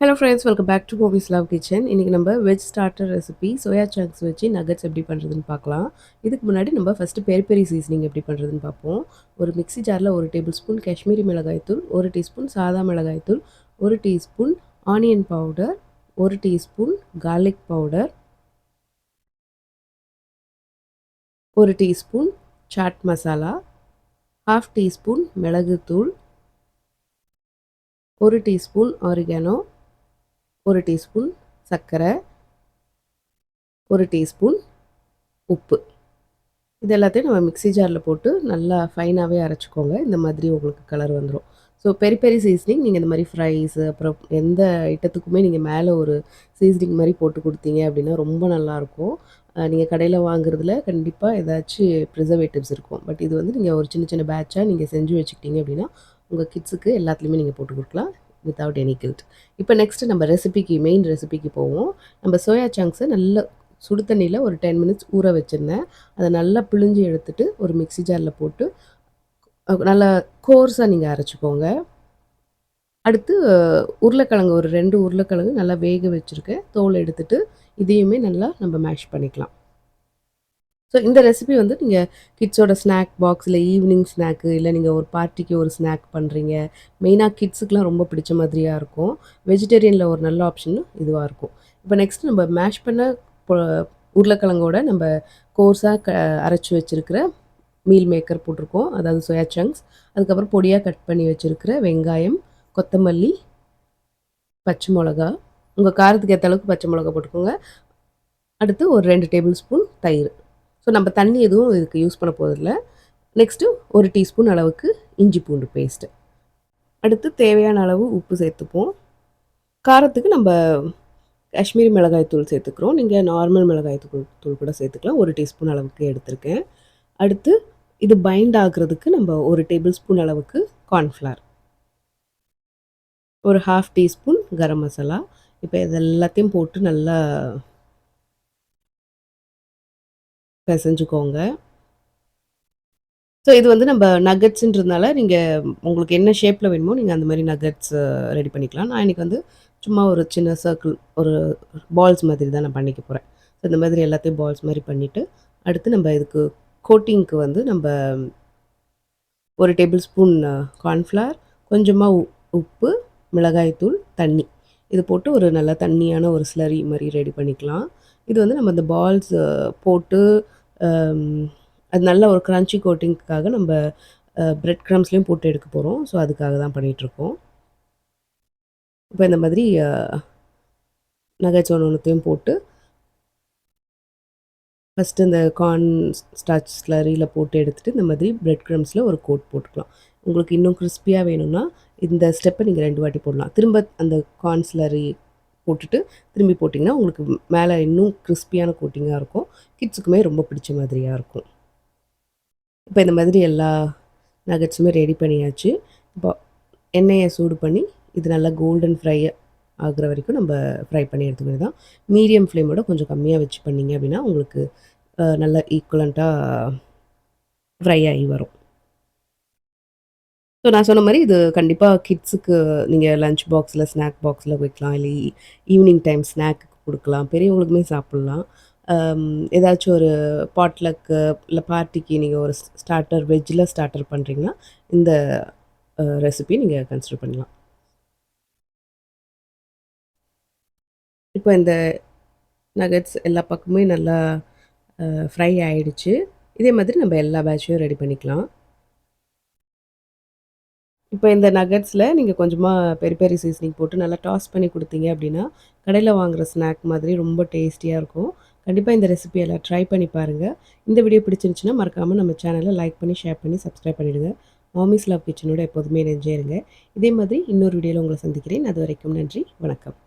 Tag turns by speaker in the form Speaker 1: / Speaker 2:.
Speaker 1: Hello friends, welcome back to movies love kitchen. இன்றைக்கி நம்ம veg starter recipe soya chunks வச்சு nuggets எப்படி பண்ணுறதுன்னு பார்க்கலாம். இதுக்கு முன்னாடி நம்ம ஃபஸ்ட்டு பெரி பெரி சீசனிங் எப்படி பண்ணுறதுன்னு பார்ப்போம். ஒரு மிக்ஸி ஜாரில் 1 டேபிள் ஸ்பூன் காஷ்மீரி மிளகாய்த்தூள், 1 டீஸ்பூன் சாதா மிளகாய்த்தூள், 1 teaspoon onion powder, 1 teaspoon garlic powder, 1 teaspoon chaat masala, 1/2 teaspoon மிளகுத்தூள், 1 டீஸ்பூன் ஆரிகானோ, 1 டீஸ்பூன் சர்க்கரை, 1 டீஸ்பூன் உப்பு. இது எல்லாத்தையும் நம்ம மிக்ஸி ஜாரில் போட்டு நல்லா ஃபைனாகவே அரைச்சிக்கோங்க. இந்த மாதிரி உங்களுக்கு கலர் வந்துடும். ஸோ பெரி பெரி சீசனிங் நீங்கள் இந்த மாதிரி ஃப்ரைஸு அப்புறம் எந்த ஐட்டத்துக்குமே நீங்கள் மேலே ஒரு சீசனிங் மாதிரி போட்டு கொடுத்தீங்க அப்படின்னா ரொம்ப நல்லாயிருக்கும். நீங்கள் கடையில் வாங்குறதுல கண்டிப்பாக ஏதாச்சும் ப்ரிசர்வேட்டிவ்ஸ் இருக்கும். பட் இது வந்து நீங்கள் ஒரு சின்ன சின்ன பேட்சாக நீங்கள் செஞ்சு வச்சுக்கிட்டீங்க அப்படின்னா உங்கள் கிட்ஸுக்கு எல்லாத்துலேயுமே நீங்கள் போட்டு கொடுக்கலாம் வித்தவுட் எனி கில்ட். இப்போ நெக்ஸ்ட்டு நம்ம மெயின் ரெசிபிக்கு போவோம். நம்ம சோயா சங்க்ஸை நல்ல சுடு தண்ணியில் ஒரு 10 மினிட்ஸ் ஊற வச்சுருந்தேன். அதை நல்லா பிழிஞ்சு எடுத்துட்டு ஒரு மிக்ஸி ஜாரில் போட்டு நல்லா கோர்ஸாக நீங்கள் அரைச்சிக்கோங்க. அடுத்து உருளைக்கிழங்கு ஒரு 2 உருளைக்கிழங்கு நல்லா வேக வச்சுருக்கேன். தோல் எடுத்துட்டு இதையுமே நல்லா நம்ம மேஷ் பண்ணிக்கலாம். ஸோ இந்த ரெசிபி வந்து நீங்கள் கிட்ஸோட ஸ்நாக் பாக்ஸ் இல்லை ஈவினிங் ஸ்நாக்கு இல்லை நீங்கள் ஒரு பார்ட்டிக்கு ஒரு ஸ்நாக் பண்ணுறீங்க. மெயினாக கிட்ஸுக்கெலாம் ரொம்ப பிடிச்ச மாதிரியாக இருக்கும். வெஜிடேரியனில் ஒரு நல்ல ஆப்ஷனும் இதுவாக இருக்கும். இப்போ நெக்ஸ்ட் நம்ம மேஷ் பண்ண உருளைக்கிழங்கோட நம்ம கோர்ஸாக அரைச்சி வச்சுருக்கிற மீல் மேக்கர் போட்டிருக்கோம், அதாவது சோயா சங்க்ஸ். அதுக்கப்புறம் பொடியாக கட் பண்ணி வச்சுருக்கிற வெங்காயம், கொத்தமல்லி, பச்சை மிளகா, உங்கள் காரத்துக்கு ஏற்ற அளவுக்கு பச்சை மிளகா போட்டுக்கோங்க. அடுத்து ஒரு 2 டேபிள் ஸ்பூன் தயிர். ஸோ நம்ம தண்ணி எதுவும் இதுக்கு யூஸ் பண்ண போகிறதில்ல. நெக்ஸ்ட்டு 1 டீஸ்பூன் அளவுக்கு இஞ்சி பூண்டு பேஸ்ட்டு. அடுத்து தேவையான அளவு உப்பு சேர்த்துப்போம். காரத்துக்கு நம்ம காஷ்மீரி மிளகாய் தூள் சேர்த்துக்கிறோம். நீங்கள் நார்மல் மிளகாய் தூள் கூட சேர்த்துக்கலாம். 1 டீஸ்பூன் அளவுக்கு எடுத்திருக்கேன். அடுத்து இது பைண்ட் ஆகுறதுக்கு நம்ம 1 டேபிள் ஸ்பூன் அளவுக்கு கார்ன்ஃப்ளவர், ஒரு 1/2 டீஸ்பூன் கரம் மசாலா. இப்போ இது எல்லாத்தையும் போட்டு நல்லா பிசைஞ்சுக்கோங்க. ஸோ இது வந்து நம்ம நகட்ஸுன்றதுனால நீங்கள் உங்களுக்கு என்ன ஷேப்பில் வேணுமோ நீங்கள் அந்த மாதிரி நகட்ஸ் ரெடி பண்ணிக்கலாம். நான் இன்றைக்கி வந்து சும்மா ஒரு சின்ன சர்க்கிள், ஒரு பால்ஸ் மாதிரி தான் நான் பண்ணிக்க போகிறேன். ஸோ இந்த மாதிரி எல்லாத்தையும் பால்ஸ் மாதிரி பண்ணிவிட்டு அடுத்து நம்ம இதுக்கு கோட்டிங்க்கு வந்து நம்ம 1 டேபிள் ஸ்பூன் கார்ன்ஃப்ளவர், கொஞ்சமாக உப்பு, மிளகாய்த்தூள், தண்ணி இது போட்டு ஒரு நல்லா தண்ணியான ஒரு ஸ்லரி மாதிரி ரெடி பண்ணிக்கலாம். இது வந்து நம்ம இந்த பால்ஸ் போட்டு அது நல்ல ஒரு க்ரன்ச்சி கோட்டிங்க்காக நம்ம பிரெட் க்ரம்ஸ்லேயும் போட்டு எடுக்க போகிறோம். ஸோ அதுக்காக தான் பண்ணிகிட்ருக்கோம். இப்போ இந்த மாதிரி நகட்ஸ் ஒன்றுத்தையும் போட்டு ஃபஸ்ட்டு இந்த கார்ன் ஸ்டார்ச் ஸ்லரியில் போட்டு எடுத்துகிட்டு இந்த மாதிரி பிரெட் க்ரம்ஸில் ஒரு கோட் போட்டுக்கலாம். உங்களுக்கு இன்னும் கிறிஸ்பியாக வேணும்னா இந்த ஸ்டெப்பை நீங்கள் 2 வாட்டி போடலாம். திரும்ப அந்த கார்ன் ஸ்லரி போட்டுட்டு திரும்பி போட்டிங்கன்னா உங்களுக்கு மேலே இன்னும் கிறிஸ்பியான கோட்டிங்காக இருக்கும். கிட்ஸுக்குமே ரொம்ப பிடிச்ச மாதிரியாக இருக்கும். இப்போ இந்த மாதிரி எல்லா நகட்ஸுமே ரெடி பண்ணியாச்சு. இப்போ எண்ணெயை சூடு பண்ணி இது நல்லா கோல்டன் ஃப்ரை ஆகிற வரைக்கும் நம்ம ஃப்ரை பண்ணி எடுத்துக்கிறது தான். மீடியம் ஃப்ளேமோட கொஞ்சம் கம்மியாக வச்சு பண்ணிங்க அப்படின்னா உங்களுக்கு நல்லா ஈக்குவலண்ட்டாக ஃப்ரை ஆகி வரும். ஸோ நான் சொன்ன மாதிரி இது கண்டிப்பாக கிட்ஸுக்கு நீங்கள் லஞ்ச் பாக்ஸில், ஸ்நாக் பாக்ஸில் வைக்கலாம். இல்லை ஈவினிங் டைம் ஸ்நாக்கு கொடுக்கலாம். பெரியவங்களுக்குமே சாப்பிட்லாம். ஏதாச்சும் ஒரு பாட்லக்கு இல்லை பார்ட்டிக்கு நீங்கள் ஒரு ஸ்டார்ட்டர் வெஜ்ஜில் ஸ்டார்ட்டர் பண்ணுறீங்கன்னா இந்த ரெசிபி நீங்கள் கன்சிடர் பண்ணலாம். இப்போ இந்த நகட்ஸ் எல்லா பக்கமுமே நல்லா ஃப்ரை ஆகிடுச்சு. இதே மாதிரி நம்ம எல்லா பேட்சையும் ரெடி பண்ணிக்கலாம். இப்போ இந்த நகட்ஸில் நீங்கள் கொஞ்சமாக பெரி பெரி சீசனிங் போட்டு நல்லா டாஸ் பண்ணி கொடுத்தீங்க அப்படின்னா கடையில் வாங்குகிற ஸ்நாக் மாதிரி ரொம்ப டேஸ்டியாக இருக்கும். கண்டிப்பாக இந்த ரெசிபி எல்லாம் ட்ரை பண்ணி பாருங்கள். இந்த வீடியோ பிடிச்சிருந்துச்சுன்னா மறக்காமல் நம்ம சேனலை லைக் பண்ணி, ஷேர் பண்ணி, சப்ஸ்கிரைப் பண்ணிவிடுங்க. மாமிஸ் லவ் கிச்சனோட எப்போதுமே நெஞ்சே இருங்க. இதே மாதிரி இன்னொரு வீடியோவில் உங்களை சந்திக்கிறேன். அது வரைக்கும் நன்றி, வணக்கம்.